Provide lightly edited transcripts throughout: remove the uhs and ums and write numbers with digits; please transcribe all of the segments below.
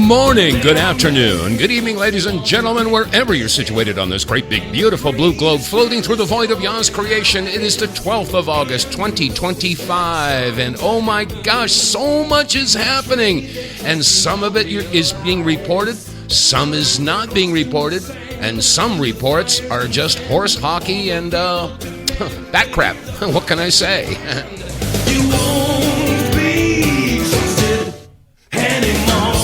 morning, good afternoon, good evening, ladies and gentlemen, wherever you're situated on this great, big, beautiful blue globe floating through the void of Yah's creation. It is the 12th of August, 2025, and oh my gosh, so much is happening, and some of it is being reported, some is not being reported, and some reports are just horse hockey and bat crap. What can I say? You won't be trusted anymore.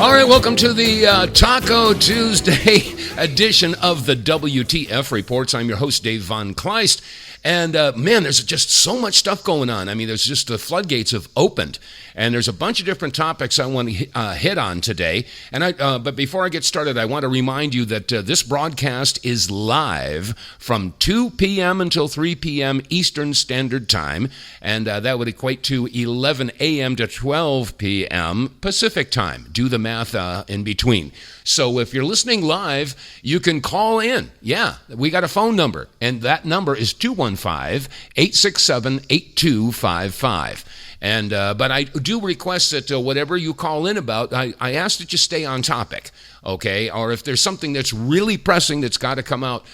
All right, welcome to the Taco Tuesday edition of the WTF Reports. I'm your host, Dave vonKleist. And man, there's just so much stuff going on. I mean, there's just the floodgates have opened, and there's a bunch of different topics I want to hit on today. And but before I get started, I want to remind you that this broadcast is live from 2 p.m. until 3 p.m. Eastern Standard Time, and that would equate to 11 a.m. to 12 p.m. Pacific Time. Do the math in between. So if you're listening live, you can call in. Yeah, we got a phone number, and that number is 215-867-8255. And but I do request that whatever you call in about, I ask that you stay on topic, okay? Or if there's something that's really pressing that's got to come out,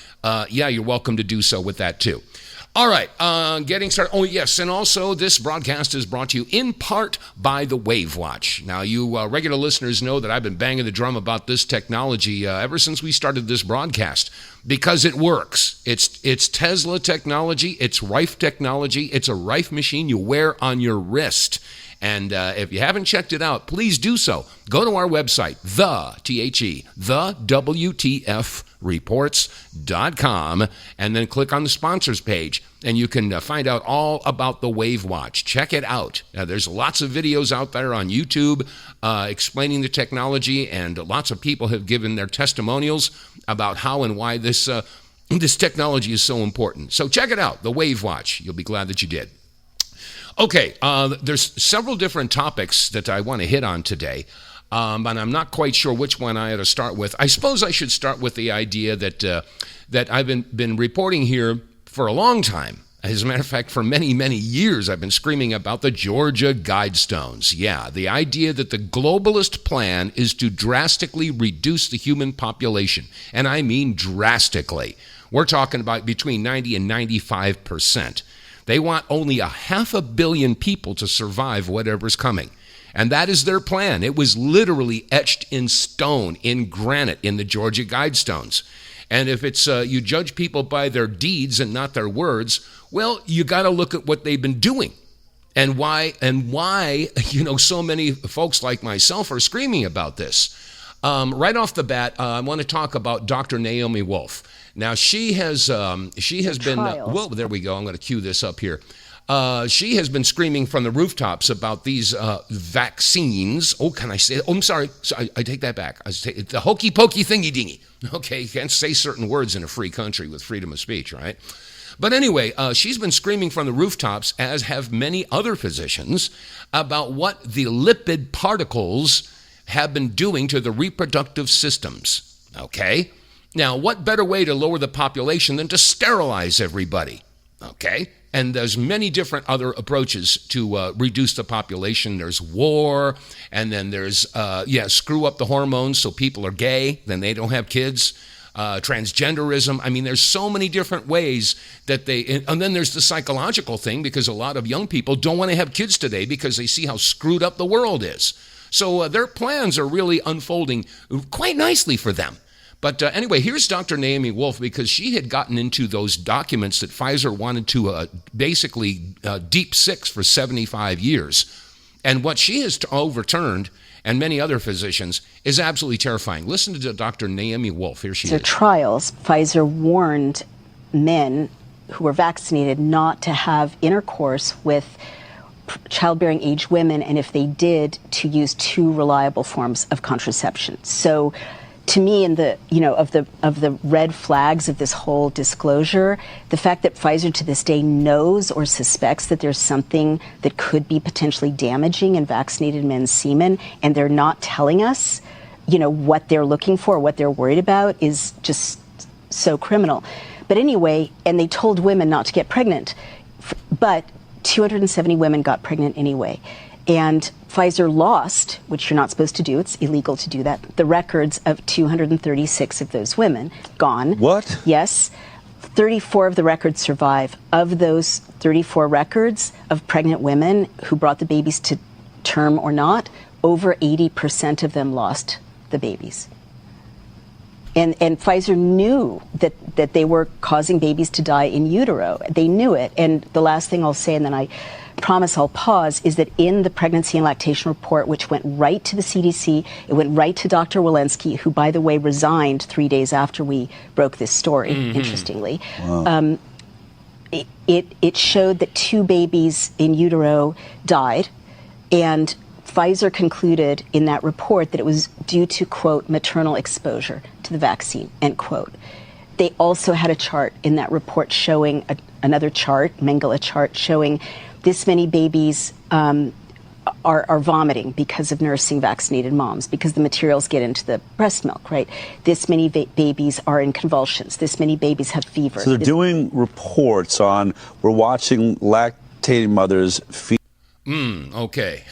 yeah, you're welcome to do so with that too. All right, getting started. Oh, yes, and also this broadcast is brought to you in part by the Wave Watch. Now, you regular listeners know that I've been banging the drum about this technology ever since we started this broadcast because it works. It's Tesla technology. It's Rife technology. It's a Rife machine you wear on your wrist. And if you haven't checked it out, please do so. Go to our website, TheWTFReports.com, and then click on the sponsors page, and you can find out all about the Wave Watch. Check it out. There's lots of videos out there on YouTube explaining the technology, and lots of people have given their testimonials about how and why this technology is so important. So check it out, the Wave Watch. You'll be glad that you did. Okay, there's several different topics that I want to hit on today, and I'm not quite sure which one I ought to start with. I suppose I should start with the idea that I've been reporting here for a long time. As a matter of fact, for many, many years, I've been screaming about the Georgia Guidestones. Yeah, the idea that the globalist plan is to drastically reduce the human population, and I mean drastically. We're talking about between 90 and 95%. They want only 500 million people to survive whatever's coming. And that is their plan. It was literally etched in stone, in granite, in the Georgia Guidestones. And if it's you judge people by their deeds and not their words, well, you got to look at what they've been doing. And why so many folks like myself are screaming about this. Right off the bat, I want to talk about Dr. Naomi Wolf. Now, she has been, well, there we go. I'm going to cue this up here. She has been screaming from the rooftops about these vaccines. Oh, can I say it? Oh, I'm sorry. I take that back. The hokey pokey thingy dingy. Okay, you can't say certain words in a free country with freedom of speech, right? But anyway, she's been screaming from the rooftops, as have many other physicians, about what the lipid particles have been doing to the reproductive systems. Okay? Now, what better way to lower the population than to sterilize everybody? Okay? And there's many different other approaches to reduce the population. There's war, and then there's, screw up the hormones so people are gay, then they don't have kids. Transgenderism. I mean, there's so many different ways that and then there's the psychological thing, because a lot of young people don't want to have kids today because they see how screwed up the world is. So their plans are really unfolding quite nicely for them. But anyway, here's Dr. Naomi Wolf, because she had gotten into those documents that Pfizer wanted to basically deep six for 75 years. And what she has overturned, and many other physicians, is absolutely terrifying. Listen to Dr. Naomi Wolf. Here she is. Trials, Pfizer warned men who were vaccinated not to have intercourse with childbearing age women, and if they did, to use 2 reliable forms of contraception. So to me, in the of the red flags of this whole disclosure, the fact that Pfizer to this day knows or suspects that there's something that could be potentially damaging in vaccinated men's semen, and they're not telling us, what they're looking for, what they're worried about, is just so criminal. But anyway, and they told women not to get pregnant, but 270 women got pregnant anyway. And Pfizer lost, which you're not supposed to do, it's illegal to do that, the records of 236 of those women. Gone. What? Yes. 34 of the records survive. Of those 34 records of pregnant women who brought the babies to term or not, over 80% of them lost the babies. And Pfizer knew that they were causing babies to die in utero. They knew it. And the last thing I'll say, and then I promise I'll pause, is that in the pregnancy and lactation report, which went right to the CDC, it went right to Dr. Walensky, who, by the way, resigned 3 days after we broke this story, interestingly. Wow. It showed that 2 babies in utero died, and Pfizer concluded in that report that it was due to, quote, maternal exposure to the vaccine, end quote. They also had a chart in that report showing another chart, Mengele chart, showing this many babies are vomiting because of nursing vaccinated moms, because the materials get into the breast milk, right? This many babies are in convulsions. This many babies have fever. So they're doing reports on, we're watching lactating mothers feed. Okay.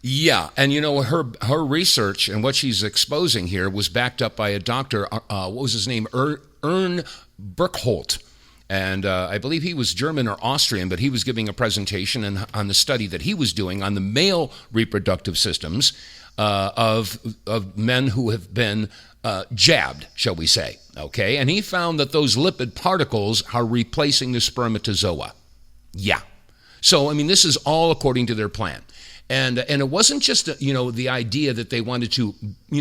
Yeah, and you know, her research and what she's exposing here was backed up by a doctor, what was his name, Ern Burkholt. And I believe he was German or Austrian, but he was giving a presentation on the study that he was doing on the male reproductive systems of men who have been jabbed, shall we say, okay? And he found that those lipid particles are replacing the spermatozoa. Yeah. So, I mean, this is all according to their plan. And it wasn't just, the idea that they wanted to,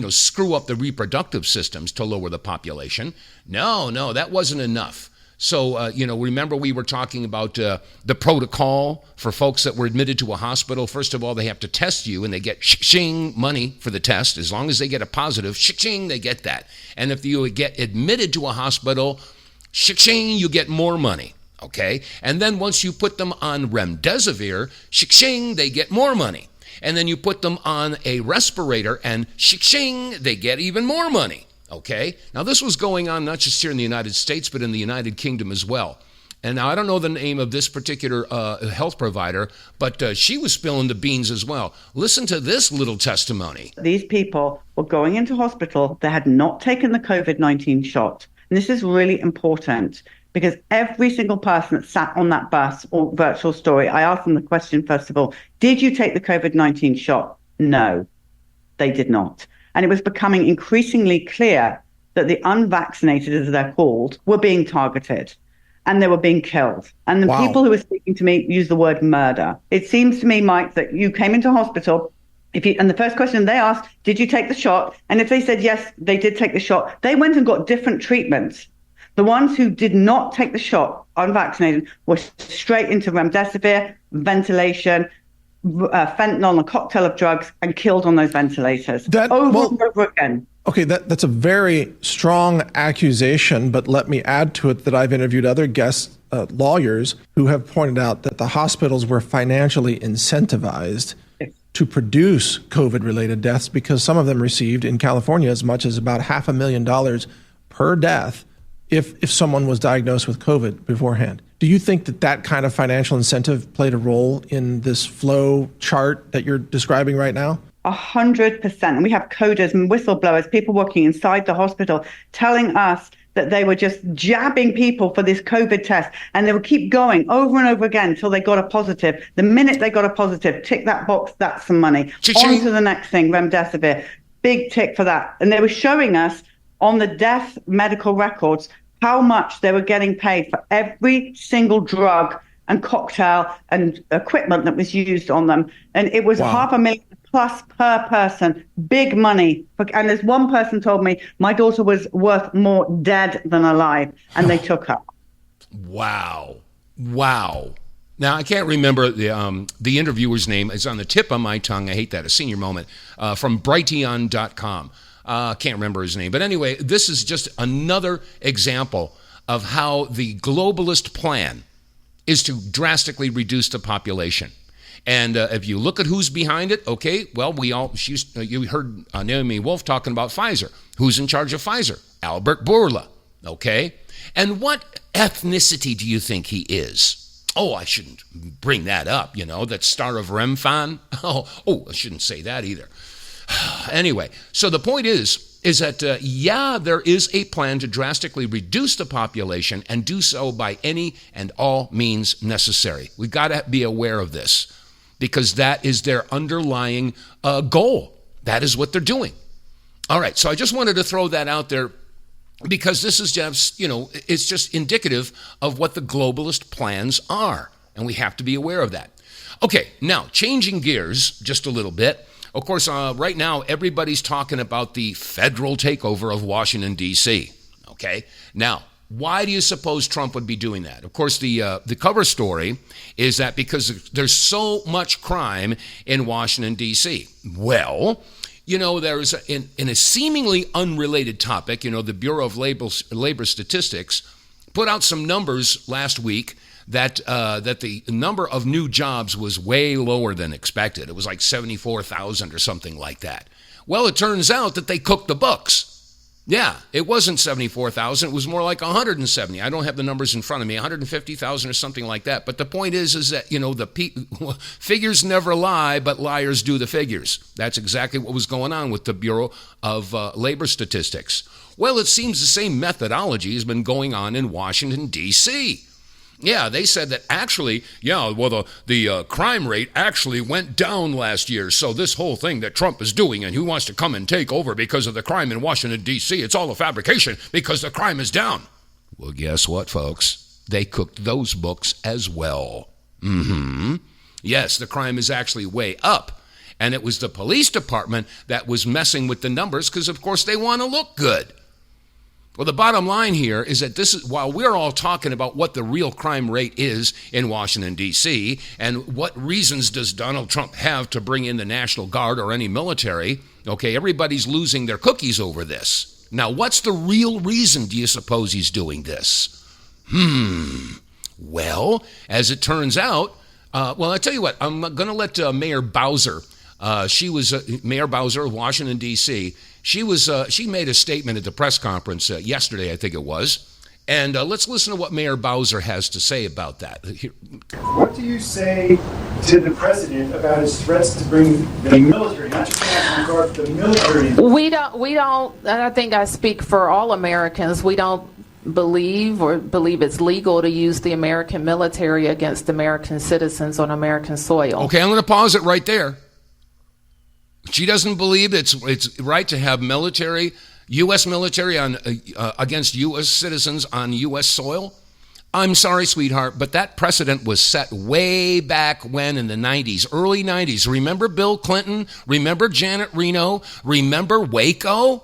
screw up the reproductive systems to lower the population. No, that wasn't enough. So, remember we were talking about the protocol for folks that were admitted to a hospital. First of all, they have to test you, and they get shing money for the test. As long as they get a positive, shing, they get that. And if you get admitted to a hospital, shing, you get more money. Okay, and then once you put them on remdesivir, shing, they get more money. And then you put them on a respirator, and shing, they get even more money. Okay, now this was going on not just here in the United States, but in the United Kingdom as well. And now I don't know the name of this particular health provider, but she was spilling the beans as well. Listen to this little testimony. These people were going into hospital. They had not taken the COVID-19 shot. And this is really important, because every single person that sat on that bus or virtual story, I asked them the question, first of all, did you take the COVID-19 shot? No, they did not. And it was becoming increasingly clear that the unvaccinated, as they're called, were being targeted and they were being killed. And the people who were speaking to me used the word murder. It seems to me, Mike, that you came into hospital, and the first question they asked, did you take the shot? And if they said, yes, they did take the shot, they went and got different treatments. The ones who did not take the shot, unvaccinated, were straight into remdesivir, ventilation, fentanyl, a cocktail of drugs, and killed on those ventilators over and over again. Okay, that's a very strong accusation, but let me add to it that I've interviewed other guest lawyers who have pointed out that the hospitals were financially incentivized to produce COVID-related deaths, because some of them received, in California, as much as about $500,000 per death if someone was diagnosed with COVID beforehand. Do you think that kind of financial incentive played a role in this flow chart that you're describing right now? 100%. And we have coders and whistleblowers, people working inside the hospital, telling us that they were just jabbing people for this COVID test. And they would keep going over and over again until they got a positive. The minute they got a positive, tick that box, that's some money. On to the next thing, remdesivir. Big tick for that. And they were showing us on the death medical records how much they were getting paid for every single drug and cocktail and equipment that was used on them. And it was $500,000 plus per person. Big money. And as one person told me, my daughter was worth more dead than alive, and they took her. Wow. Now, I can't remember the interviewer's name. It's on the tip of my tongue. I hate that. A senior moment. From Brighteon.com. Can't remember his name. But anyway, this is just another example of how the globalist plan is to drastically reduce the population. And if you look at who's behind it, okay, well, you heard Naomi Wolf talking about Pfizer. Who's in charge of Pfizer? Albert Bourla, okay? And what ethnicity do you think he is? Oh, I shouldn't bring that up, that star of Remfan. Oh, I shouldn't say that either. Anyway, so the point is that, there is a plan to drastically reduce the population and do so by any and all means necessary. We've got to be aware of this because that is their underlying goal. That is what they're doing. All right, so I just wanted to throw that out there because this is just, it's just indicative of what the globalist plans are, and we have to be aware of that. Okay, now, changing gears just a little bit. Of course, right now, everybody's talking about the federal takeover of Washington, D.C., okay? Now, why do you suppose Trump would be doing that? Of course, the cover story is that because there's so much crime in Washington, D.C. Well, there's in a seemingly unrelated topic, the Bureau of Labor Statistics put out some numbers last week that the number of new jobs was way lower than expected. It was like 74,000 or something like that. Well, it turns out that they cooked the books. Yeah, it wasn't 74,000. It was more like 170. I don't have the numbers in front of me, 150,000 or something like that. But the point is that, the figures never lie, but liars do the figures. That's exactly what was going on with the Bureau of Labor Statistics. Well, it seems the same methodology has been going on in Washington, D.C. Yeah, they said that actually, the crime rate actually went down last year. So this whole thing that Trump is doing and who wants to come and take over because of the crime in Washington, D.C., it's all a fabrication because the crime is down. Well, guess what, folks? They cooked those books as well. Yes, the crime is actually way up. And it was the police department that was messing with the numbers because, of course, they want to look good. Well, the bottom line here is that while we're all talking about what the real crime rate is in Washington, D.C., and what reasons does Donald Trump have to bring in the National Guard or any military, okay, everybody's losing their cookies over this. Now, what's the real reason do you suppose he's doing this? Well, as it turns out, I tell you what, I'm going to let Mayor Bowser, Mayor Bowser of Washington, D.C., she made a statement at the press conference yesterday, I think it was. And let's listen to what Mayor Bowser has to say about that. What do you say to the president about his threats to bring the military, not just the National Guard, but the military? We don't, I think I speak for all Americans, we don't believe it's legal to use the American military against American citizens on American soil. Okay, I'm going to pause it right there. She doesn't believe it's right to have military, U.S. military against U.S. citizens on U.S. soil. I'm sorry, sweetheart, but that precedent was set way back when in the 90s, early 90s. Remember Bill Clinton? Remember Janet Reno? Remember Waco?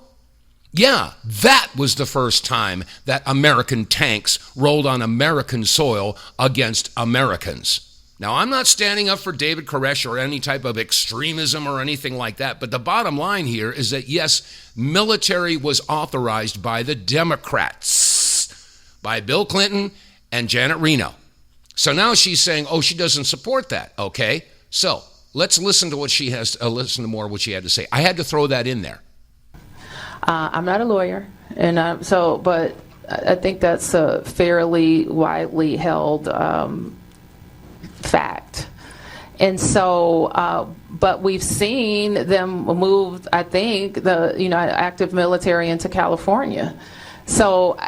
Yeah, that was the first time that American tanks rolled on American soil against Americans. Now, I'm not standing up for David Koresh or any type of extremism or anything like that, but the bottom line here is that, yes, military was authorized by the Democrats, by Bill Clinton and Janet Reno. So now she's saying, she doesn't support that, okay? So let's listen to what she has, listen to more of what she had to say. I had to throw that in there. I'm not a lawyer, and but I think that's a fairly widely held fact. And so, but we've seen them move, I think, active military into California. So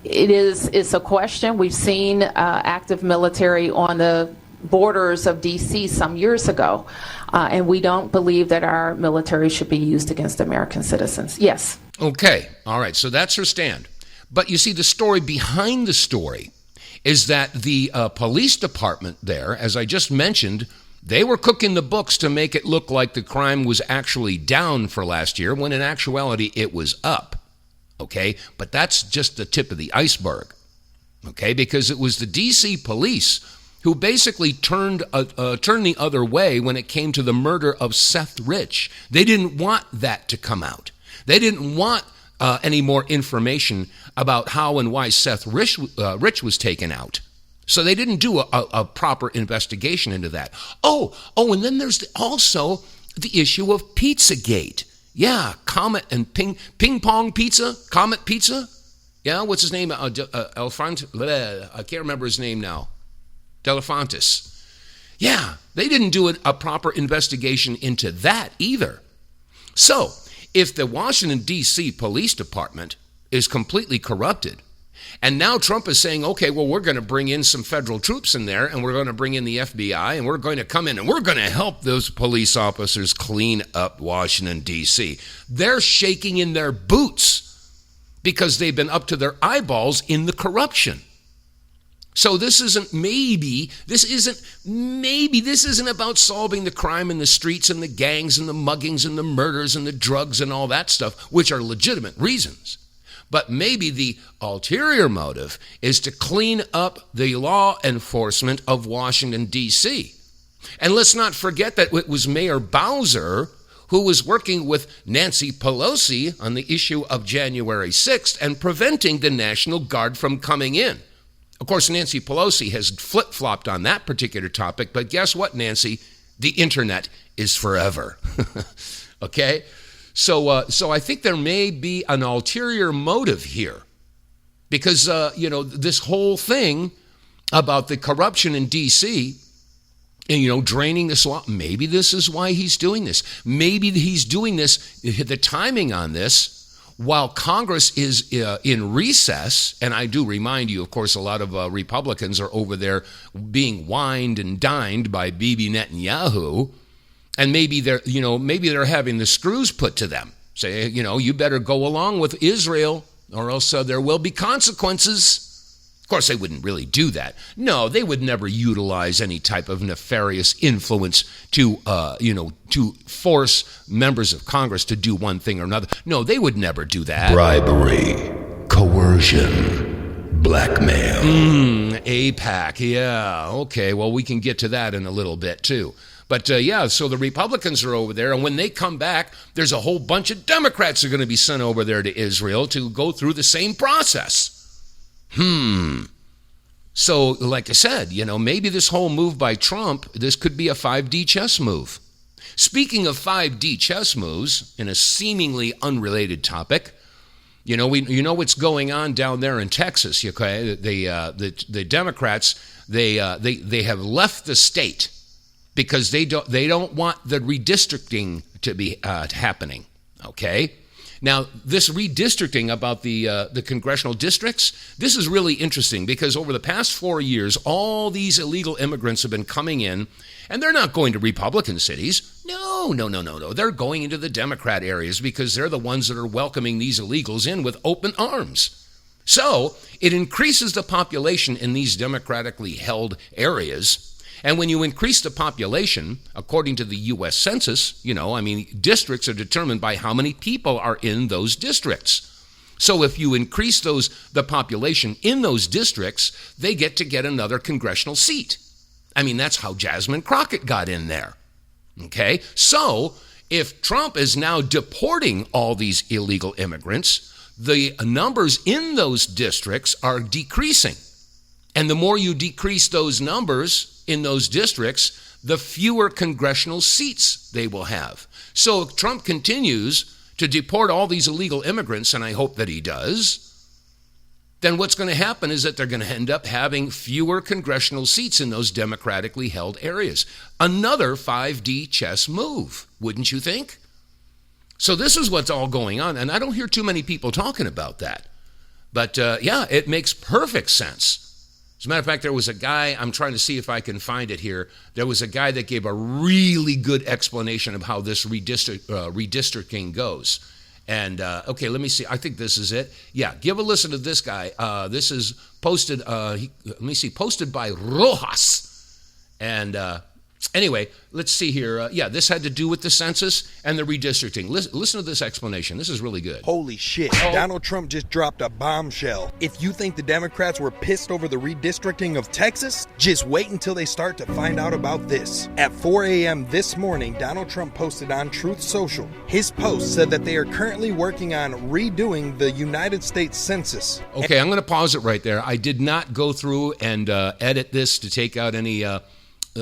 it's a question. We've seen active military on the borders of D.C. some years ago, and we don't believe that our military should be used against American citizens. Yes. Okay. All right. So that's her stand. But you see, the story behind the story is that the police department there, as I just mentioned, they were cooking the books to make it look like the crime was actually down for last year, when in actuality it was up, okay? But that's just the tip of the iceberg, okay? Because it was the D.C. police who basically turned the other way when it came to the murder of Seth Rich. They didn't want that to come out. They didn't want any more information about how and why Seth Rich was taken out. So they didn't do a proper investigation into that. And then there's also the issue of Pizzagate. Yeah, Comet and Ping Pong Pizza, Comet Pizza. Yeah, what's his name? I can't remember his name now. Delafontis. Yeah, they didn't do a proper investigation into that either. So, if the Washington, D.C. Police Department is completely corrupted, and now Trump is saying, okay, well, we're going to bring in some federal troops in there, and we're going to bring in the FBI, and we're going to come in, and we're going to help those police officers clean up Washington, D.C. They're shaking in their boots because they've been up to their eyeballs in the corruption. So this isn't about solving the crime in the streets and the gangs and the muggings and the murders and the drugs and all that stuff, which are legitimate reasons. But maybe the ulterior motive is to clean up the law enforcement of Washington, D.C. And let's not forget that it was Mayor Bowser who was working with Nancy Pelosi on the issue of January 6th and preventing the National Guard from coming in. Of course, Nancy Pelosi has flip-flopped on that particular topic, but guess what, Nancy? The internet is forever. Okay? So I think there may be an ulterior motive here because, this whole thing about the corruption in D.C., and, draining this law, maybe this is why he's doing this. Maybe he's doing this, the timing on this, while Congress is in recess, and I do remind you, of course, a lot of Republicans are over there being wined and dined by Bibi Netanyahu, and maybe they're having the screws put to them. Say, you better go along with Israel, or else there will be consequences. Of course, they wouldn't really do that. No, they would never utilize any type of nefarious influence to force members of Congress to do one thing or another. No, they would never do that. Bribery, coercion, blackmail. AIPAC, yeah. Okay, well, we can get to that in a little bit, too. But, so the Republicans are over there, and when they come back, there's a whole bunch of Democrats are going to be sent over there to Israel to go through the same process. So, like I said, maybe this whole move by Trump, this could be a 5D chess move. Speaking of 5D chess moves, in a seemingly unrelated topic, we know what's going on down there in Texas. Okay, the Democrats they have left the state because they don't want the redistricting to be happening. Okay. Now, this redistricting about the congressional districts, this is really interesting because over the past 4 years, all these illegal immigrants have been coming in, and they're not going to Republican cities. No. They're going into the Democrat areas because they're the ones that are welcoming these illegals in with open arms. So it increases the population in these democratically held areas. And when you increase the population, according to the U.S. Census, districts are determined by how many people are in those districts. So if you increase the population in those districts, they get another congressional seat. That's how Jasmine Crockett got in there. Okay? So if Trump is now deporting all these illegal immigrants, the numbers in those districts are decreasing. And the more you decrease those numbers in those districts, the fewer congressional seats they will have. So if Trump continues to deport all these illegal immigrants, and I hope that he does, then what's going to happen is that they're going to end up having fewer congressional seats in those democratically held areas. Another 5D chess move, wouldn't you think? So this is what's all going on, and I don't hear too many people talking about that. But it makes perfect sense. As a matter of fact, there was a guy, I'm trying to see if I can find it here. There was a guy that gave a really good explanation of how this redistricting goes. And, okay, let me see. I think this is it. Yeah, give a listen to this guy. This is posted, posted by Rojas. And anyway, let's see here. This had to do with the census and the redistricting. Listen to this explanation. This is really good. Holy shit. Donald Trump just dropped a bombshell. If you think the Democrats were pissed over the redistricting of Texas, just wait until they start to find out about this. At 4 a.m. this morning, Donald Trump posted on Truth Social. His post said that they are currently working on redoing the United States Census. Okay, I'm going to pause it right there. I did not go through and edit this to take out any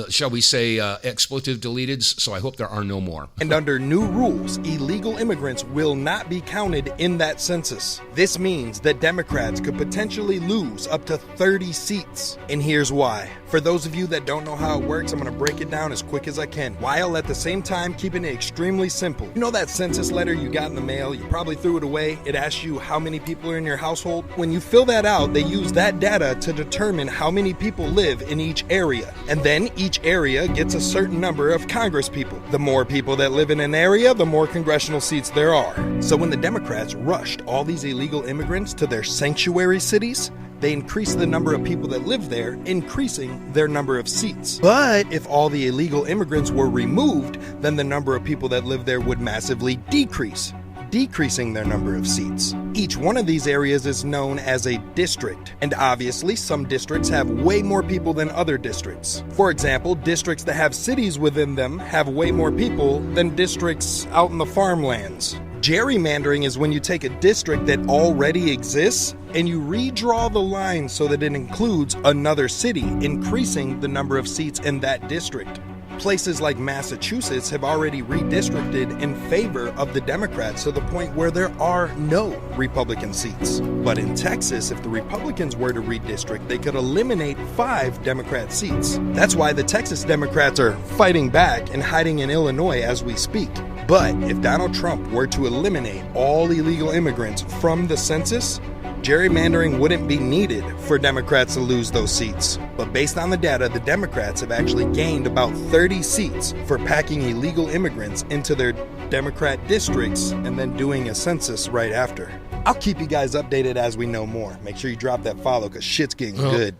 shall we say, expletive deleted, so I hope there are no more. And under new rules, illegal immigrants will not be counted in that census. This means that Democrats could potentially lose up to 30 seats. And here's why. For those of you that don't know how it works, I'm going to break it down as quick as I can, while at the same time keeping it extremely simple. You know that census letter you got in the mail? You probably threw it away. It asks you how many people are in your household. When you fill that out, they use that data to determine how many people live in each area. And then each area gets a certain number of Congress people. The more people that live in an area, the more congressional seats there are. So when the Democrats rushed all these illegal immigrants to their sanctuary cities, they increased the number of people that live there, increasing their number of seats. But if all the illegal immigrants were removed, then the number of people that live there would massively decrease, decreasing their number of seats. Each one of these areas is known as a district, and obviously some districts have way more people than other districts. For example, districts that have cities within them have way more people than districts out in the farmlands. Gerrymandering is when you take a district that already exists and you redraw the line so that it includes another city, increasing the number of seats in that district. Places like Massachusetts have already redistricted in favor of the Democrats to the point where there are no Republican seats. But in Texas, if the Republicans were to redistrict, they could eliminate 5 Democrat seats. That's why the Texas Democrats are fighting back and hiding in Illinois as we speak. But if Donald Trump were to eliminate all illegal immigrants from the census, gerrymandering wouldn't be needed for Democrats to lose those seats. But based on the data, the Democrats have actually gained about 30 seats for packing illegal immigrants into their Democrat districts and then doing a census right after. I'll keep you guys updated as we know more. Make sure you drop that follow because shit's getting good.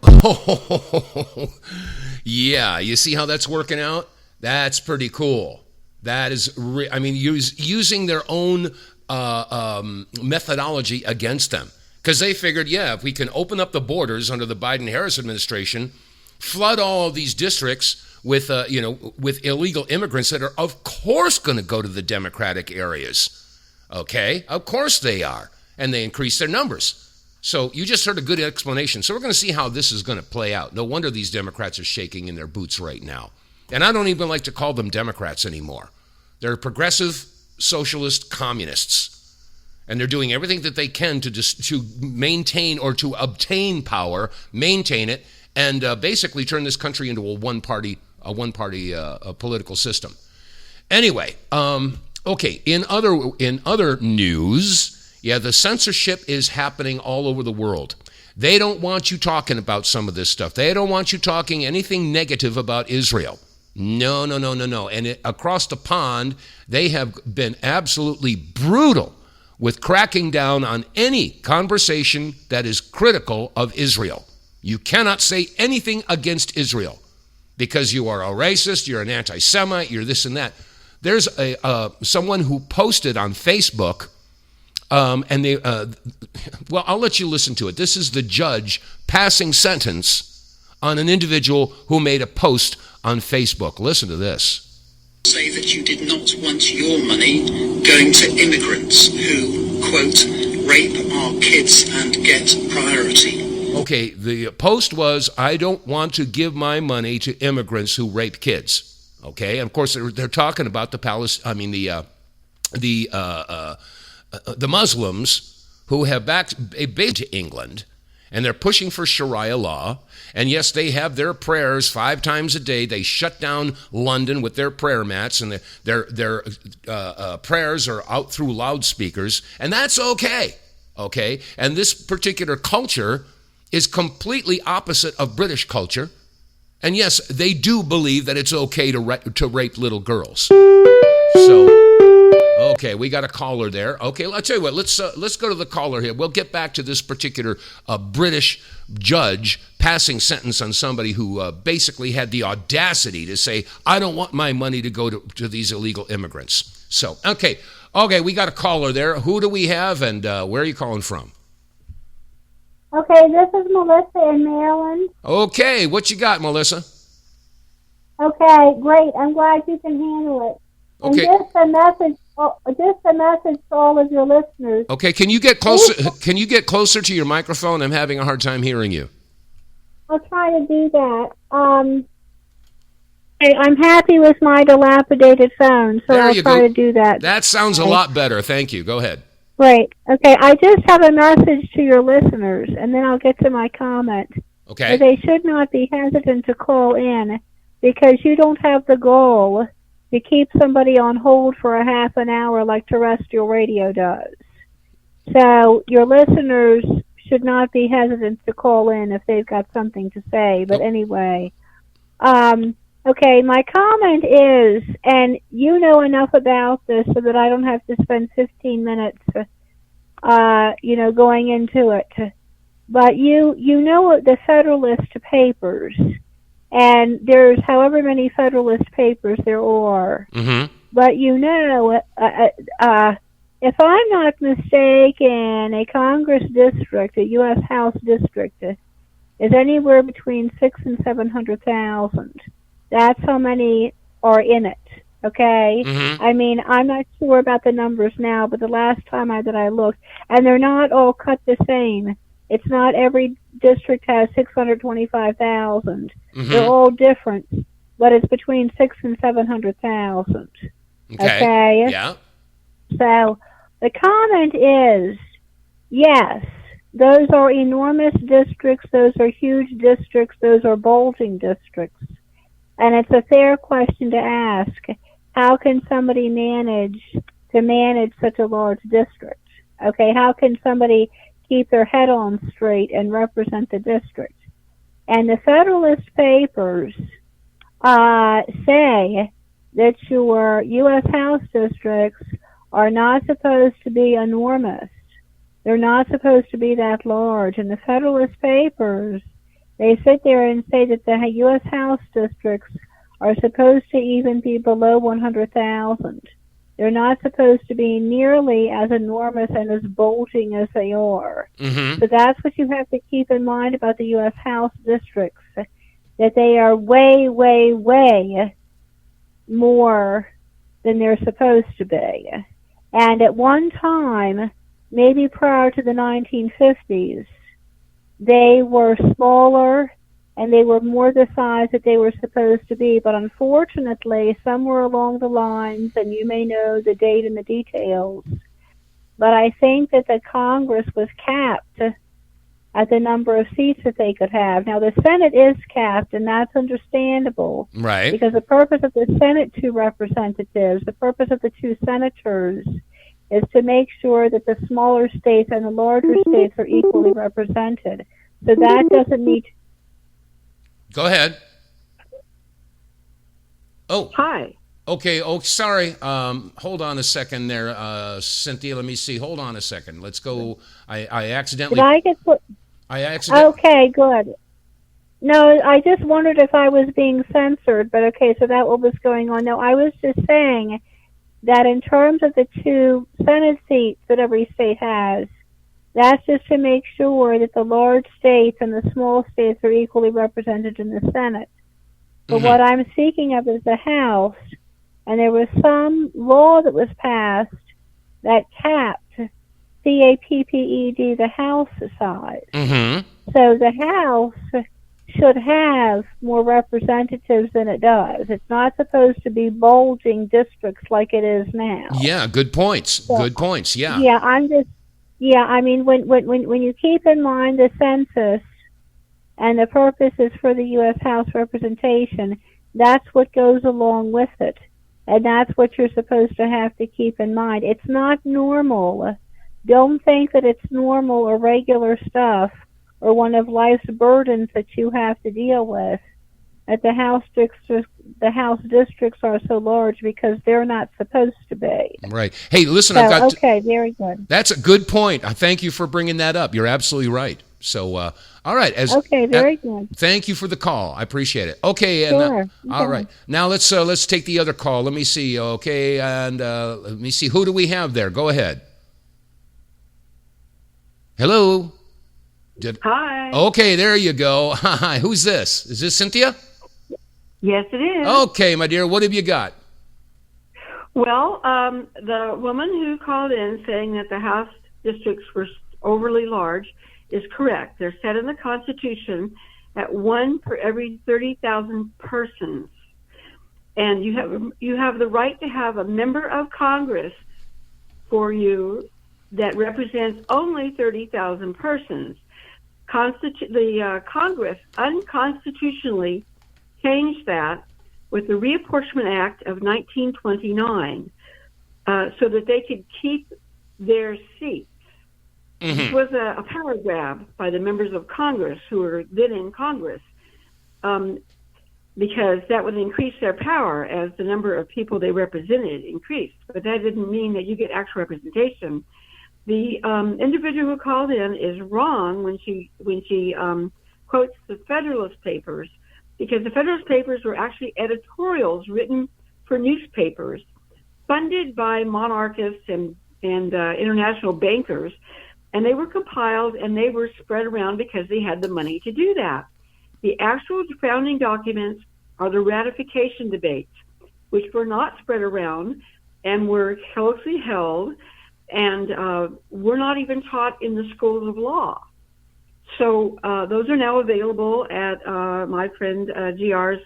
Yeah, you see how that's working out? That's pretty cool. That is, using their own methodology against them. Because they figured, if we can open up the borders under the Biden-Harris administration, flood all of these districts with illegal immigrants that are, of course, going to go to the Democratic areas. Okay? Of course they are. And they increase their numbers. So you just heard a good explanation. So we're going to see how this is going to play out. No wonder these Democrats are shaking in their boots right now. And I don't even like to call them Democrats anymore. They're progressive socialist communists. And they're doing everything that they can to maintain or to obtain power, maintain it, and basically turn this country into a one-party political system. Anyway, okay. In other news, the censorship is happening all over the world. They don't want you talking about some of this stuff. They don't want you talking anything negative about Israel. No. And across the pond, they have been absolutely brutal with cracking down on any conversation that is critical of Israel. You cannot say anything against Israel because you are a racist, you're an anti-Semite, you're this and that. There's someone who posted on Facebook, and they, I'll let you listen to it. This is the judge passing sentence on an individual who made a post on Facebook. Listen to this. Say that you did not want your money going to immigrants who, quote, rape our kids and get priority. Okay, the post was, I don't want to give my money to immigrants who rape kids. Okay, and of course they're talking about the Muslims who have been to England, and they're pushing for Sharia law. And yes, they have their prayers 5 times a day. They shut down London with their prayer mats, and their prayers are out through loudspeakers, and that's okay. Okay, and this particular culture is completely opposite of British culture. And yes, they do believe that it's okay to rape little girls. So, okay, we got a caller there. Okay, I'll tell you what. Let's go to the caller here. We'll get back to this particular British judge passing sentence on somebody who basically had the audacity to say, I don't want my money to go to these illegal immigrants. So, okay, we got a caller there. Who do we have, and where are you calling from? Okay, this is Melissa in Maryland. Okay, what you got, Melissa? Okay, great. I'm glad you can handle it. And Okay. just a message to all of your listeners. Okay, can you get closer? Can you get closer to your microphone? I'm having a hard time hearing you. I'll try to do that. Okay, I'm happy with my dilapidated phone, so There I'll you try go. to do that. That sounds a lot better. Thank you. Go ahead. Great. Okay, I just have a message to your listeners, and then I'll get to my comment. Okay. They should not be hesitant to call in because you don't have the goal to keep somebody on hold for a half an hour like terrestrial radio does. So your listeners should not be hesitant to call in if they've got something to say. But anyway, okay, my comment is, and you know enough about this so that I don't have to spend 15 minutes, going into it. But you know the Federalist Papers, and there's however many Federalist Papers there are. Mm-hmm. But if I'm not mistaken, a Congress district, a U.S. House district, is anywhere between 600,000 and 700,000. That's how many are in it. Okay. Mm-hmm. I mean, I'm not sure about the numbers now, but the last time that I looked, and they're not all cut the same. It's not every district has 625,000. Mm-hmm. They're all different, but it's between 600,000 and 700,000. Okay. Yeah. So the comment is, yes, those are enormous districts. Those are huge districts. Those are bulging districts. And it's a fair question to ask. How can somebody manage such a large district? Okay, how can somebody keep their head on straight and represent the district? And the Federalist Papers say that your U.S. House districts are not supposed to be enormous. They're not supposed to be that large. And the Federalist Papers, they sit there and say that the U.S. House districts are supposed to even be below 100,000. They're not supposed to be nearly as enormous and as bulging as they are. Mm-hmm. So that's what you have to keep in mind about the U.S. House districts, that they are way, way, way more than they're supposed to be. And at one time, maybe prior to the 1950s, they were smaller and they were more the size that they were supposed to be. But unfortunately, somewhere along the lines, and you may know the date and the details, but I think that the Congress was capped at the number of seats that they could have. Now, the Senate is capped, and that's understandable. Right. Because the purpose of the Senate 2 representatives, the purpose of the 2 senators, is to make sure that the smaller states and the larger states are equally represented. So that doesn't need... Go ahead. Oh. Hi. Okay. Oh, sorry. Hold on a second there, Cynthia. Let me see. Hold on a second. Let's go. I accidentally... Did I get put... Okay, good. No, I just wondered if I was being censored, but okay, so that what was going on. No, I was just saying that in terms of the 2 Senate seats that every state has, that's just to make sure that the large states and the small states are equally represented in the Senate. But what I'm speaking of is the House, and there was some law that was passed that capped CAPPED, the House size. Mm-hmm. So the House should have more representatives than it does. It's not supposed to be bulging districts like it is now. Yeah, good points. So, good points. Yeah. Yeah, I mean, when you keep in mind the census and the purposes for the U.S. House representation, that's what goes along with it. And that's what you're supposed to have to keep in mind. It's not normal. Don't think that it's normal or regular stuff or one of life's burdens that you have to deal with. That the House districts are so large because they're not supposed to be. Right. Hey, listen, so, I've got... Okay, very good. That's a good point. I thank you for bringing that up. You're absolutely right. So, all right. Okay, very good. Thank you for the call. I appreciate it. Okay. Sure. And, all right. Now let's take the other call. Let me see. Okay. And let me see. Who do we have there? Go ahead. Hello. Hi. Okay, there you go. Hi. Who's this? Is this Cynthia? Yes, it is. Okay, my dear. What have you got? Well, the woman who called in saying that the House districts were overly large is correct. They're set in the Constitution at 1 per every 30,000 persons. and you have the right to have a member of Congress for you that represents only 30,000 persons. The Congress unconstitutionally changed that with the Reapportionment Act of 1929 so that they could keep their seats. Mm-hmm. This was a power grab by the members of Congress who were then in Congress, because that would increase their power as the number of people they represented increased. But that didn't mean that you get actual representation. The individual who called in is wrong when she quotes the Federalist Papers, because the Federalist Papers were actually editorials written for newspapers, funded by monarchists and international bankers, and they were compiled and they were spread around because they had the money to do that. The actual founding documents are the ratification debates, which were not spread around and were closely held, and were not even taught in the schools of law. So those are now available at my friend GR's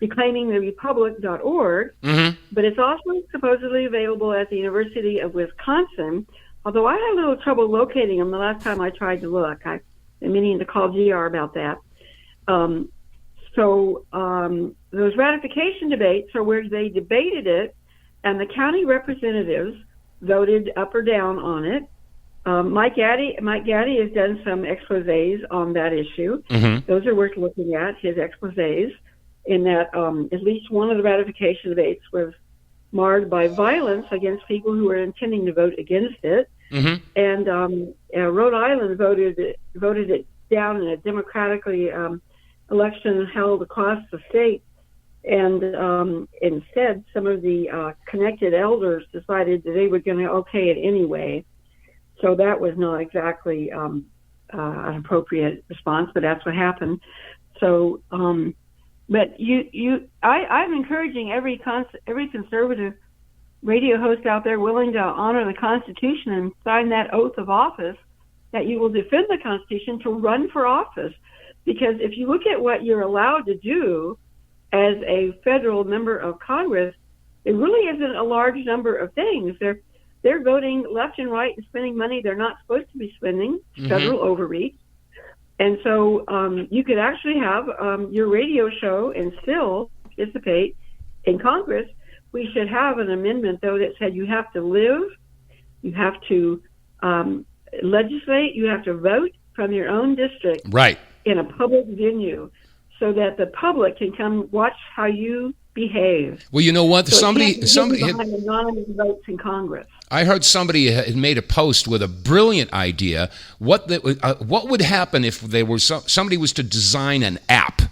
reclaimingtherepublic.org, mm-hmm. but it's also supposedly available at the University of Wisconsin, although I had a little trouble locating them the last time I tried to look. I've been meaning to call GR about that. Those ratification debates are where they debated it, and the county representatives voted up or down on it. Mike Gaddy has done some exposés on that issue. Mm-hmm. Those are worth looking at, his exposés, in that at least one of the ratification debates was marred by violence against people who were intending to vote against it. Mm-hmm. And Rhode Island voted it down in a democratically election held across the state. And instead, some of the connected elders decided that they were going to okay it anyway. So that was not exactly an appropriate response, but that's what happened. So, but I'm encouraging every conservative radio host out there willing to honor the Constitution and sign that oath of office that you will defend the Constitution to run for office. Because if you look at what you're allowed to do as a federal member of Congress, it really isn't a large number of things. They're voting left and right and spending money they're not supposed to be spending, mm-hmm. federal overreach. And so you could actually have your radio show and still participate in Congress. We should have an amendment, though, that said you have to live, you have to legislate, you have to vote from your own district, right, in a public venue, so that the public can come watch how you behave. Well, you know what? So somebody behind anonymous votes in Congress. I heard somebody had made a post with a brilliant idea. What would happen if there were somebody was to design an app?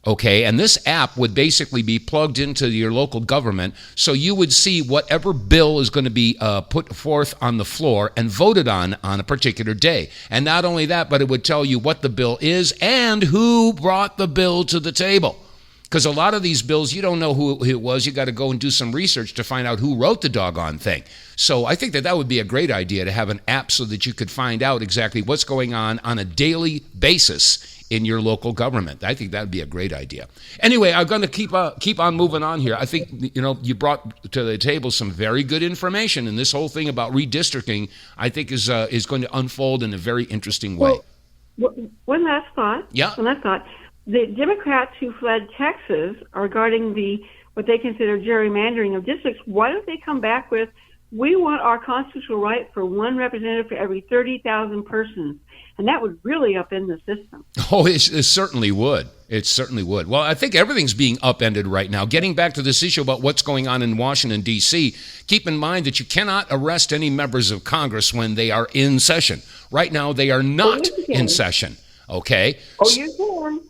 Okay, and this app would basically be plugged into your local government, so you would see whatever bill is going to be put forth on the floor and voted on a particular day. And not only that, but it would tell you what the bill is and who brought the bill to the table. Because a lot of these bills, you don't know who it was. You got to go and do some research to find out who wrote the doggone thing. So I think that would be a great idea, to have an app so that you could find out exactly what's going on a daily basis in your local government. I think that would be a great idea. Anyway, I'm going to keep on moving on here. I think, you brought to the table some very good information, and this whole thing about redistricting, I think, is going to unfold in a very interesting way. Well, one last thought. Yeah. One last thought. The Democrats who fled Texas regarding what they consider gerrymandering of districts, why don't they come back with, we want our constitutional right for one representative for every 30,000 persons? And that would really upend the system. Oh, it certainly would. It certainly would. Well, I think everything's being upended right now. Getting back to this issue about what's going on in Washington, D.C., keep in mind that you cannot arrest any members of Congress when they are in session. Right now, they are not in session. Okay? Oh, you can.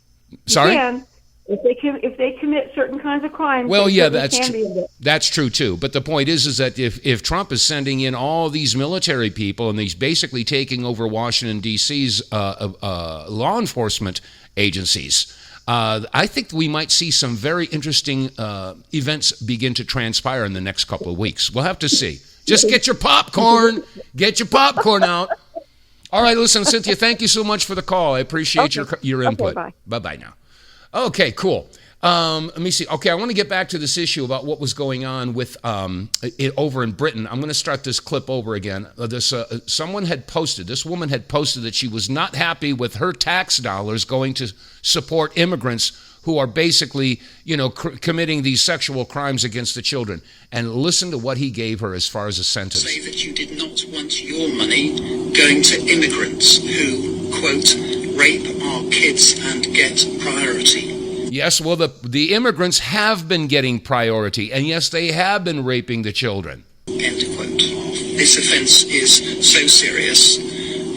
Sorry? You can. If they commit certain kinds of crimes. Well, yeah, that's true too. But the point is that if Trump is sending in all these military people and he's basically taking over Washington, D.C.'s law enforcement agencies, I think we might see some very interesting events begin to transpire in the next couple of weeks. We'll have to see. Just get your popcorn. Get your popcorn out. All right, listen, Cynthia, thank you so much for the call. I appreciate your input. Okay, bye. Bye-bye now. Okay, cool. Let me see. Okay, I want to get back to this issue about what was going on with over in Britain. I'm going to start this clip over again. This this woman had posted that she was not happy with her tax dollars going to support immigrants who are basically, committing these sexual crimes against the children. And listen to what he gave her as far as a sentence. Say that you did not want your money going to immigrants who, quote, rape our kids and get priority. Yes, well, the immigrants have been getting priority, and yes, they have been raping the children. End quote. This offence is so serious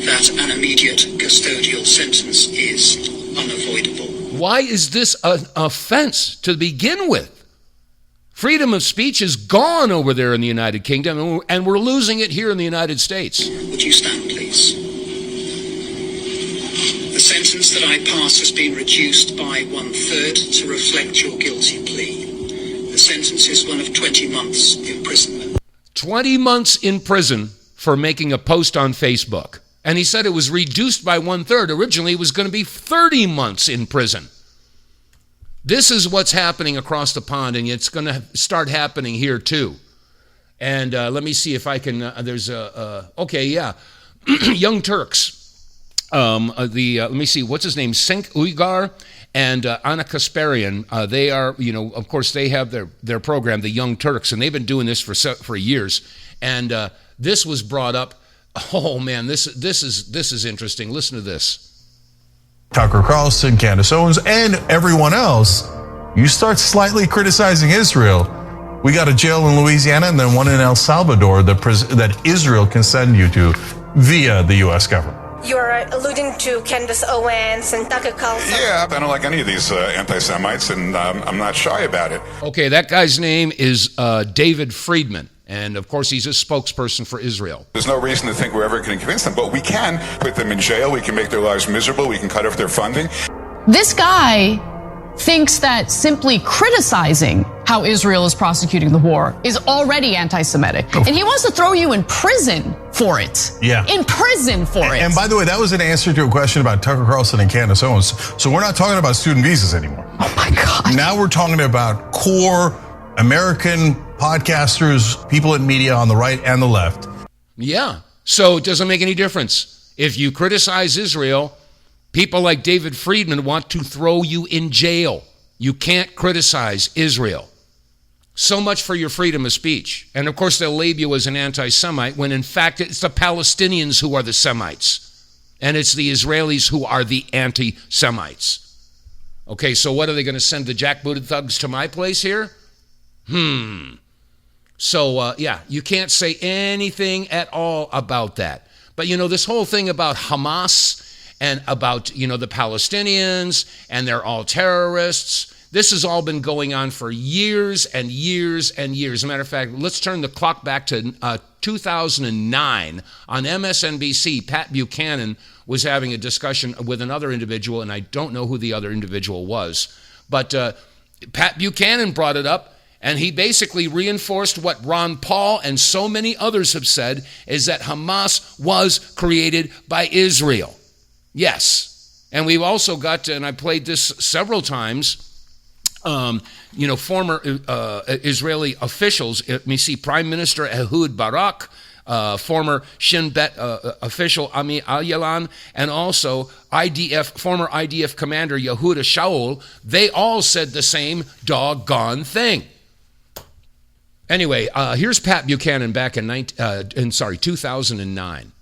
that an immediate custodial sentence is unavoidable. Why is this an offense to begin with? Freedom of speech is gone over there in the United Kingdom, and we're losing it here in the United States. Would you stand, please? The sentence that I pass has been reduced by 1/3 to reflect your guilty plea. The sentence is one of 20 months imprisonment. 20 months in prison for making a post on Facebook. And he said it was reduced by 1/3. Originally, it was going to be 30 months in prison. This is what's happening across the pond, and it's going to start happening here too. And let me see if I can, Young Turks. Let me see, what's his name? Cenk Uygar and Ana Kasparian. They are, of course, they have their program, the Young Turks, and they've been doing this for years. And this was brought up. Oh man, this is interesting. Listen to this. Tucker Carlson, Candace Owens, and everyone else. You start slightly criticizing Israel. We got a jail in Louisiana and then one in El Salvador that Israel can send you to via the U.S. government. You're alluding to Candace Owens and Tucker Carlson. Yeah, I don't like any of these anti-Semites, and I'm not shy about it. Okay, that guy's name is David Friedman, and of course he's a spokesperson for Israel. There's no reason to think we're ever going to convince them, but we can put them in jail, we can make their lives miserable, we can cut off their funding. This guy thinks that simply criticizing how Israel is prosecuting the war is already anti-Semitic. And he wants to throw you in prison for it. Yeah. In prison for it. And by the way, that was an answer to a question about Tucker Carlson and Candace Owens. So we're not talking about student visas anymore. Oh my God. Now we're talking about core American podcasters, people in media on the right and the left. Yeah. So it doesn't make any difference. If you criticize Israel, people like David Friedman want to throw you in jail. You can't criticize Israel. So much for your freedom of speech. And of course, they'll label you as an anti-Semite when in fact it's the Palestinians who are the Semites. And it's the Israelis who are the anti-Semites. Okay, so what are they going to send the jackbooted thugs to my place here? So, you can't say anything at all about that. But, this whole thing about Hamas and about, the Palestinians, and they're all terrorists. This has all been going on for years and years and years. As a matter of fact, let's turn the clock back to 2009. On MSNBC, Pat Buchanan was having a discussion with another individual, and I don't know who the other individual was. But Pat Buchanan brought it up, and he basically reinforced what Ron Paul and so many others have said, is that Hamas was created by Israel. Yes. And we've also got, and I played this several times, former Israeli officials. Let me see, Prime Minister Ehud Barak, former Shin Bet official Ami Ayalan, and also former IDF commander Yehuda Shaul. They all said the same doggone thing. Anyway, here's Pat Buchanan back in 2009.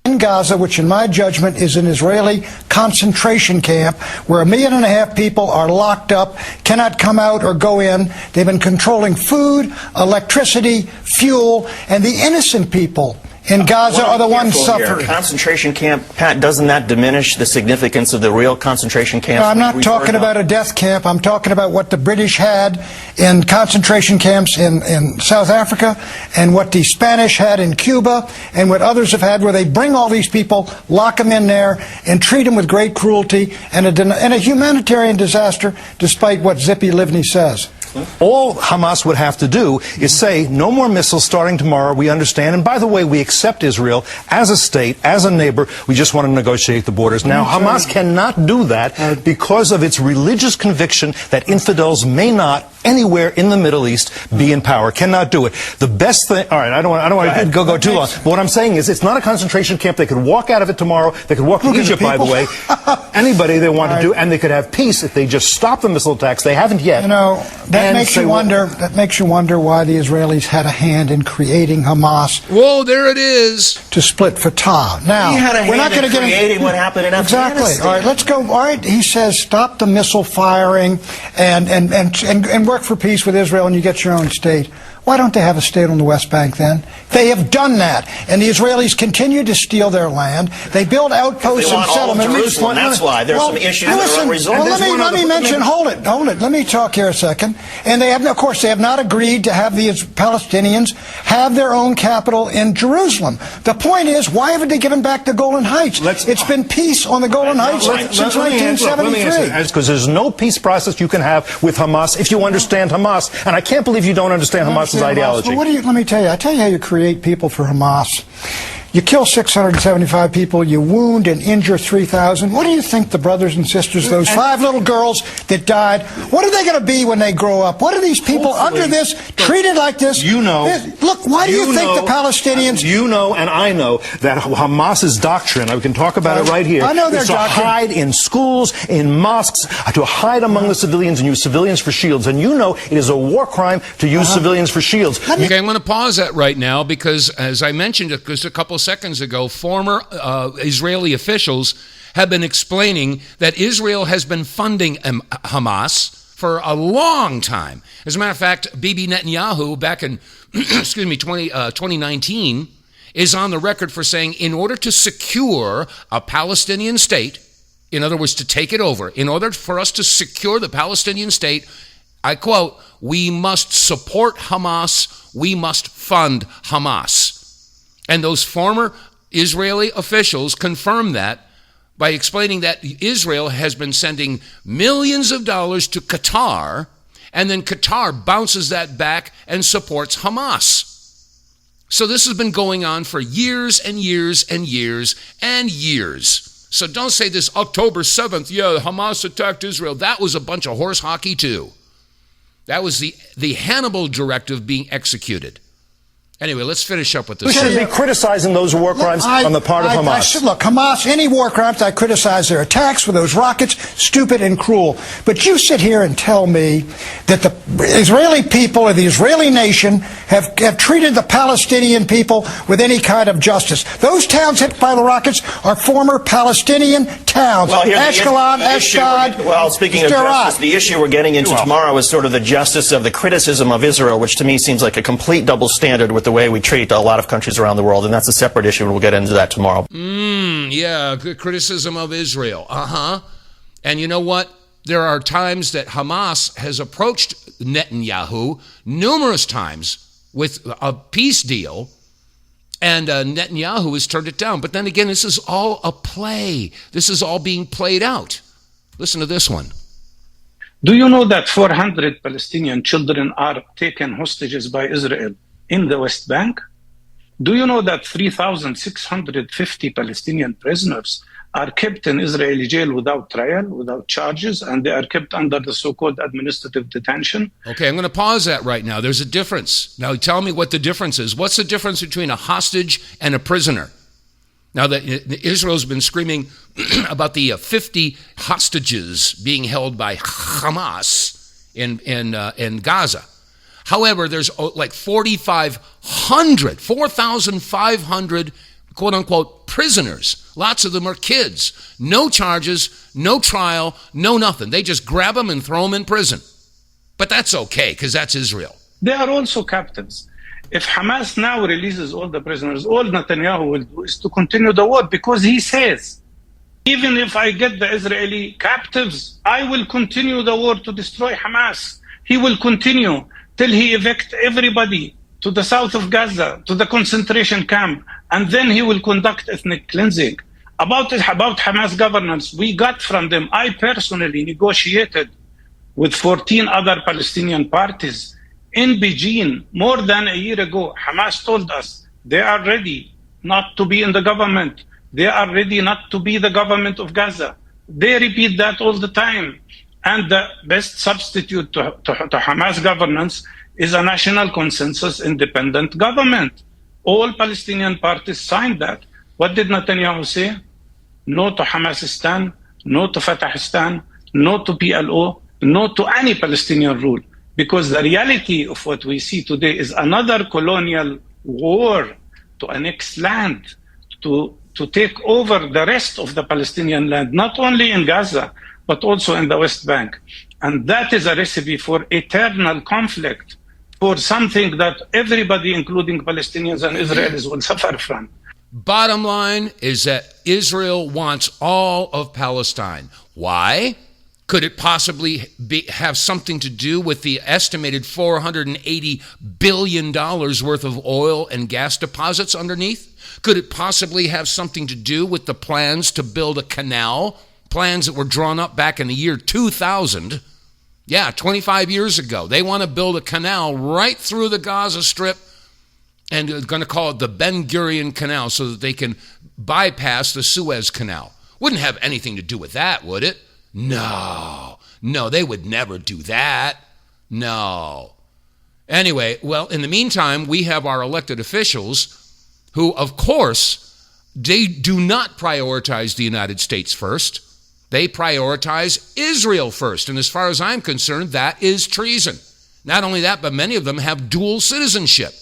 In Gaza, which in my judgment is an Israeli concentration camp where 1.5 million people are locked up, cannot come out or go in. They've been controlling food, electricity, fuel, and the innocent people in Gaza are the ones suffering. Concentration camp, Pat, doesn't that diminish the significance of the real concentration camps? No, I'm not talking about a death camp. I'm talking about what the British had in concentration camps in South Africa, and what the Spanish had in Cuba, and what others have had, where they bring all these people, lock them in there, and treat them with great cruelty, and a humanitarian disaster, despite what Zippy Livni says. All Hamas would have to do is say, no more missiles starting tomorrow, we understand. And by the way, we accept Israel as a state, as a neighbor. We just want to negotiate the borders. Now, Hamas cannot do that because of its religious conviction that infidels may not, anywhere in the Middle East, be in power. Cannot do it. The best thing, all right, I don't want to go too long. But what I'm saying is it's not a concentration camp. They could walk out of it tomorrow. They could walk to Egypt, by the way. Anybody they want to do, and they could have peace if they just stop the missile attacks. They haven't yet. You know, that makes you wonder. That makes you wonder why the Israelis had a hand in creating Hamas. Whoa, there it is. To split Fatah. Now, He had a we're not hand going in to get creating what happened in exactly. Afghanistan. All right, let's go. All right, he says stop the missile firing and work for peace with Israel, and you get your own state. Why don't they have a state on the West Bank then? They have done that, and the Israelis continue to steal their land. They build outposts and settlements. Jerusalem, that's why. There's some issues that are resolved. Let me mention. Hold it. Let me talk here a second. And they have, of course, they have not agreed to have the Palestinians have their own capital in Jerusalem. The point is, why haven't they given back the Golan Heights? It's been peace on the Golan Heights since 1973. Because there's no peace process you can have with Hamas if you understand Hamas, and I can't believe you don't understand Hamas's ideology. Well, let me tell you. I tell you how you create people for Hamas. You kill 675 people, you wound and injure 3,000. What do you think the brothers and sisters, those 5 little girls that died, what are they going to be when they grow up? What are these people under this, treated like this? You know. Look, why do you think the Palestinians... You know and I know that Hamas's doctrine, I can talk about it right here, I know their is to doctrine. hide in schools, in mosques, to hide among the civilians and use civilians for shields. And you know it is a war crime to use civilians for shields. Okay, I'm going to pause that right now because, as I mentioned just a couple seconds ago, former Israeli officials have been explaining that Israel has been funding Hamas for a long time. As a matter of fact, Bibi Netanyahu back in 2019 is on the record for saying in order to secure a Palestinian state, in other words, to take it over, in order for us to secure the Palestinian state, I quote, we must support Hamas, we must fund Hamas. And those former Israeli officials confirmed that by explaining that Israel has been sending millions of dollars to Qatar, and then Qatar bounces that back and supports Hamas. So this has been going on for years and years and years and years. So don't say this October 7th, yeah, Hamas attacked Israel. That was a bunch of horse hockey too. That was the Hannibal directive being executed. Anyway, let's finish up with this. We should be criticizing those war crimes on the part of Hamas. Look, Hamas, any war crimes, I criticize their attacks with those rockets, stupid and cruel. But you sit here and tell me that the Israeli people or the Israeli nation have treated the Palestinian people with any kind of justice. Those towns hit by the rockets are former Palestinian towns. Well, Ashkelon, Ashdod, well, speaking of justice, the issue we're getting into tomorrow is sort of the justice of the criticism of Israel, which to me seems like a complete double standard with the way we treat a lot of countries around the world, and that's a separate issue, and we'll get into that tomorrow. Yeah, good criticism of Israel. And you know what? There are times that Hamas has approached Netanyahu numerous times with a peace deal, and Netanyahu has turned it down. But then again, this is all a play. This is all being played out. Listen to this one. Do you know that 400 Palestinian children are taken hostages by Israel in the West Bank? Do you know that 3,650 Palestinian prisoners are kept in Israeli jail without trial, without charges, and they are kept under the so-called administrative detention? Okay, I'm going to pause that right now. There's a difference. Now tell me what the difference is. What's the difference between a hostage and a prisoner? Now that Israel's been screaming about the 50 hostages being held by Hamas in Gaza. However, there's like 4,500, quote-unquote, prisoners. Lots of them are kids. No charges, no trial, no nothing. They just grab them and throw them in prison. But that's okay, because that's Israel. They are also captives. If Hamas now releases all the prisoners, all Netanyahu will do is to continue the war, because he says, even if I get the Israeli captives, I will continue the war to destroy Hamas. He will continue till he evict everybody to the south of Gaza, to the concentration camp, and then he will conduct ethnic cleansing. About Hamas governance, we got from them, I personally negotiated with 14 other Palestinian parties. In Beijing, more than a year ago, Hamas told us they are ready not to be in the government. They are ready not to be the government of Gaza. They repeat that all the time. And the best substitute to Hamas governance is a national consensus independent government. All Palestinian parties signed that. What did Netanyahu say? No to Hamasistan, no to Fatahistan, no to PLO, no to any Palestinian rule. Because the reality of what we see today is another colonial war to annex land, to take over the rest of the Palestinian land, not only in Gaza, but also in the West Bank. And that is a recipe for eternal conflict, for something that everybody, including Palestinians and Israelis, will suffer from. Bottom line is that Israel wants all of Palestine. Why? Could it possibly have something to do with the estimated $480 billion worth of oil and gas deposits underneath? Could it possibly have something to do with the plans to build a canal, plans that were drawn up back in the year 2000? Yeah, 25 years ago. They want to build a canal right through the Gaza Strip, and they're going to call it the Ben Gurion Canal so that they can bypass the Suez Canal. Wouldn't have anything to do with that, would it? No, they would never do that. No. Anyway, well, in the meantime, we have our elected officials who, of course, they do not prioritize the United States first. They prioritize Israel first. And as far as I'm concerned, that is treason. Not only that, but many of them have dual citizenship.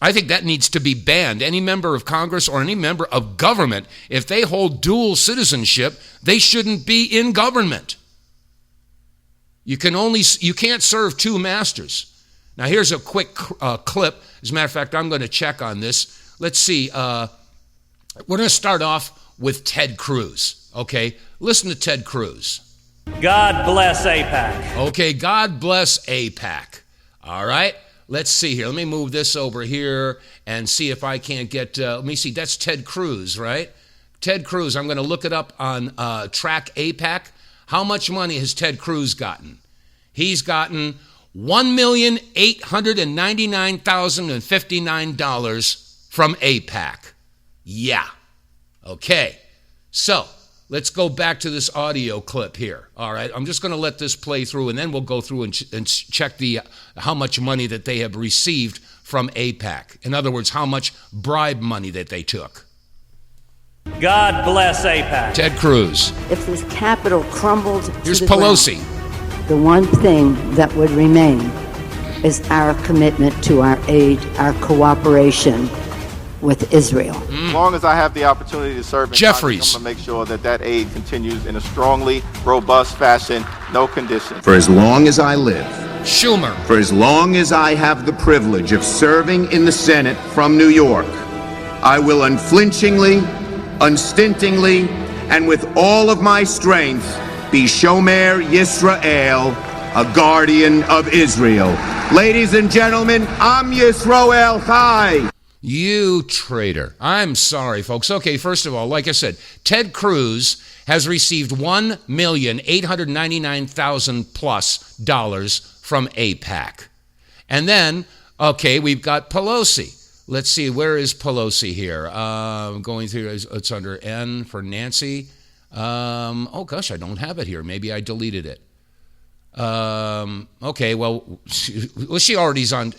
I think that needs to be banned. Any member of Congress or any member of government, if they hold dual citizenship, they shouldn't be in government. You can't serve two masters. Now, here's a quick clip. As a matter of fact, I'm going to check on this. Let's see. We're going to start off with Ted Cruz. Okay, listen to Ted Cruz. God bless AIPAC. Okay, God bless AIPAC. All right. Let's see here. Let me move this over here and see if I can't get, let me see. That's Ted Cruz, right? Ted Cruz. I'm going to look it up on Track AIPAC. How much money has Ted Cruz gotten? He's gotten $1,899,059 from AIPAC. Yeah. Okay. So let's go back to this audio clip here. All right, I'm just going to let this play through, and then we'll go through and check the how much money that they have received from AIPAC. In other words, how much bribe money that they took. God bless AIPAC. Ted Cruz. If this Capitol crumbled, here's Pelosi. The one thing that would remain is our commitment to our aid, our cooperation with Israel. As long as I have the opportunity to serve in Jeffries. Congress, I'm going to make sure that that aid continues in a strongly robust fashion, no conditions. For as long as I live, Schumer. For as long as I have the privilege of serving in the Senate from New York, I will unflinchingly, unstintingly, and with all of my strength be Shomer Yisrael, a guardian of Israel. Ladies and gentlemen, I'm Yisrael Chai. You traitor. I'm sorry, folks. Okay, first of all, like I said, Ted Cruz has received $1,899,000 plus from AIPAC. And then, okay, we've got Pelosi. Let's see, where is Pelosi here? Going through, it's under N for Nancy. Oh, gosh, I don't have it here. Maybe I deleted it. Okay, well, she already's on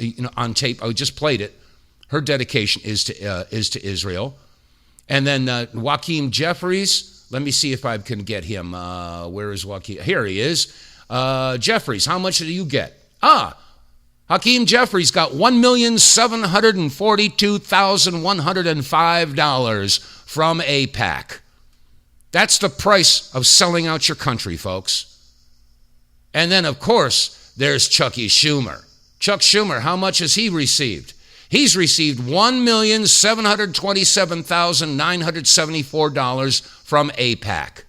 tape. I just played it. Her dedication is to Israel. And then Joaquin Jeffries, let me see if I can get him. Where is Joaquin? Here he is. Jeffries, how much do you get? Hakeem Jeffries got $1,742,105 from AIPAC. That's the price of selling out your country, folks. And then, of course, there's Chucky Schumer. Chuck Schumer, how much has he received? He's received $1,727,974 from AIPAC.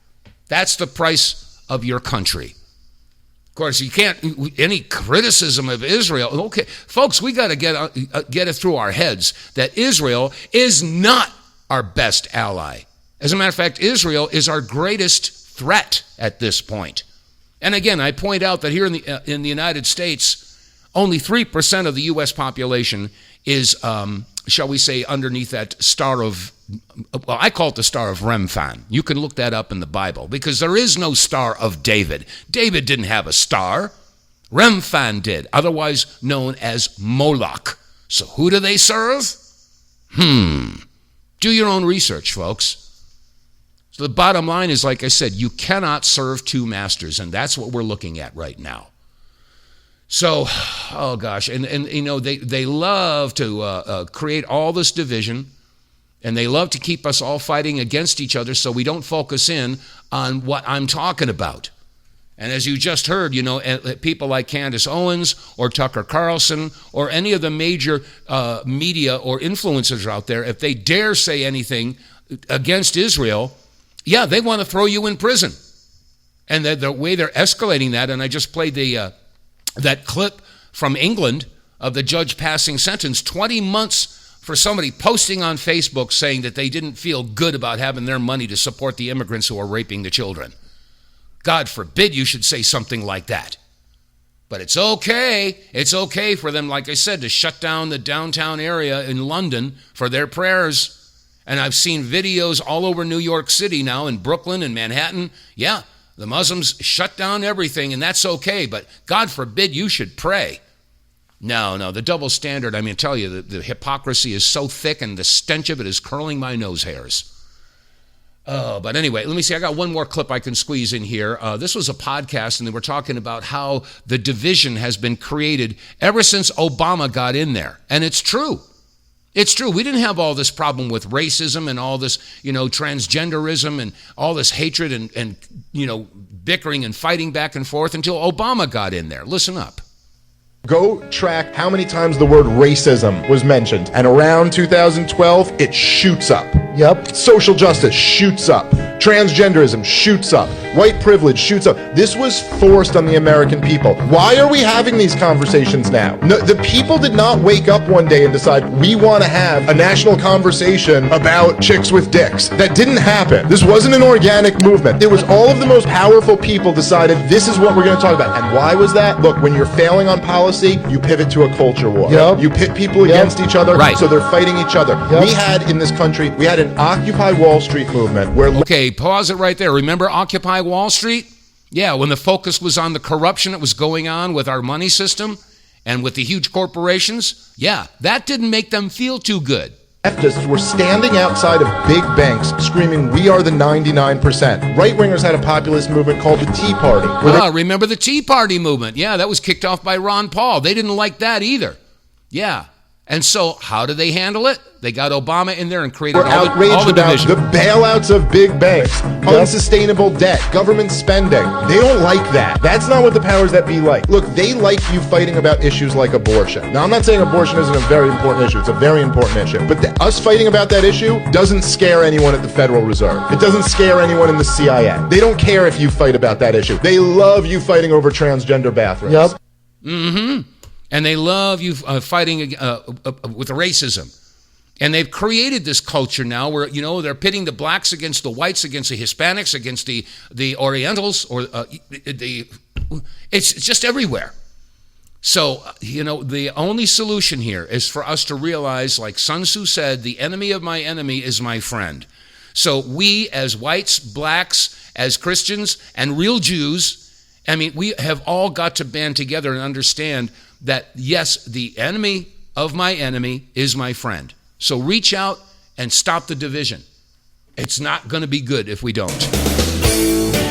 That's the price of your country. Of course, you can't, any criticism of Israel. Okay, folks, we got to get it through our heads that Israel is not our best ally. As a matter of fact, Israel is our greatest threat at this point. And again, I point out that here in the United States, only 3% of the U.S. population is, shall we say, underneath that star of, well, I call it the star of Remphan. You can look that up in the Bible, because there is no star of David. David didn't have a star. Remphan did, otherwise known as Moloch. So who do they serve? Do your own research, folks. So the bottom line is, like I said, you cannot serve two masters, and that's what we're looking at right now. So, oh gosh, and you know, they love to create all this division, and they love to keep us all fighting against each other so we don't focus in on what I'm talking about. And as you just heard, you know, people like Candace Owens or Tucker Carlson or any of the major media or influencers out there, if they dare say anything against Israel, yeah, they want to throw you in prison. And the way they're escalating that, and I just played that clip from England of the judge passing sentence, 20 months for somebody posting on Facebook saying that they didn't feel good about having their money to support the immigrants who are raping the children. God forbid you should say something like that. But it's okay. It's okay for them, like I said, to shut down the downtown area in London for their prayers. And I've seen videos all over New York City now, in Brooklyn and Manhattan. Yeah, the Muslims shut down everything, and that's okay. But God forbid you should pray. No, the double standard, I mean, I tell you, the hypocrisy is so thick, and the stench of it is curling my nose hairs. Oh, but anyway, let me see. I got one more clip I can squeeze in here. This was a podcast, and they were talking about how the division has been created ever since Obama got in there. And it's true. It's true. We didn't have all this problem with racism and all this, you know, transgenderism and all this hatred and you know, bickering and fighting back and forth until Obama got in there. Listen up. Go track how many times the word racism was mentioned. And around 2012, it shoots up. Yep. Social justice shoots up. Transgenderism shoots up. White privilege shoots up. This was forced on the American people. Why are we having these conversations now? No, the people did not wake up one day and decide we want to have a national conversation about chicks with dicks. That didn't happen. This wasn't an organic movement. It was all of the most powerful people decided this is what we're going to talk about. And why was that? Look, when you're failing on policy, you pivot to a culture war. Yep. You pit people against each other, right, so they're fighting each other. Yep. We had in this country, we had an Occupy Wall Street movement where... Okay, pause it right there. Remember Occupy Wall Street? Yeah, when the focus was on the corruption that was going on with our money system and with the huge corporations, yeah, that didn't make them feel too good. Leftists were standing outside of big banks screaming, we are the 99%. Right-wingers had a populist movement called the Tea Party. Remember the Tea Party movement? Yeah, that was kicked off by Ron Paul. They didn't like that either. Yeah. And so how do they handle it? They got Obama in there and created all the division. The bailouts of big banks, unsustainable debt, government spending. They don't like that. That's not what the powers that be like. Look, they like you fighting about issues like abortion. Now, I'm not saying abortion isn't a very important issue. It's a very important issue. But us fighting about that issue doesn't scare anyone at the Federal Reserve. It doesn't scare anyone in the CIA. They don't care if you fight about that issue. They love you fighting over transgender bathrooms. Yep. Mm-hmm. And they love you fighting with racism. And they've created this culture now where, you know, they're pitting the blacks against the whites, against the Hispanics, against the Orientals, or it's just everywhere. So, you know, the only solution here is for us to realize, like Sun Tzu said, the enemy of my enemy is my friend. So we as whites, blacks, as Christians, and real Jews, I mean, we have all got to band together and understand that, yes, the enemy of my enemy is my friend. So reach out and stop the division. It's not going to be good if we don't.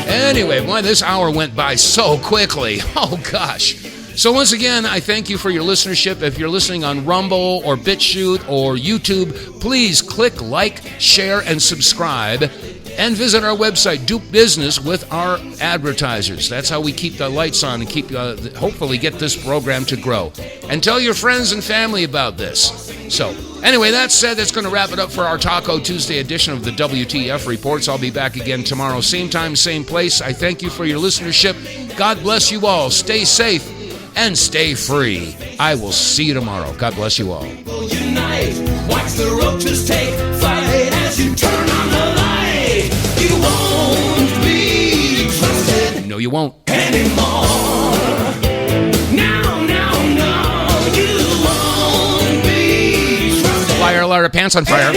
Anyway, boy, this hour went by so quickly. Oh, gosh. So once again, I thank you for your listenership. If you're listening on Rumble or BitChute or YouTube, please click like, share, and subscribe. And visit our website, do business with our advertisers. That's how we keep the lights on and keep, hopefully get this program to grow. And tell your friends and family about this. So, anyway, that said, that's going to wrap it up for our Taco Tuesday edition of the WTF Reports. I'll be back again tomorrow, same time, same place. I thank you for your listenership. God bless you all. Stay safe and stay free. I will see you tomorrow. God bless you all. Unite. Watch the roaches take flight as you turn on the light. You won't be trusted. No, you you won't. Fire, Lara, pants on fire.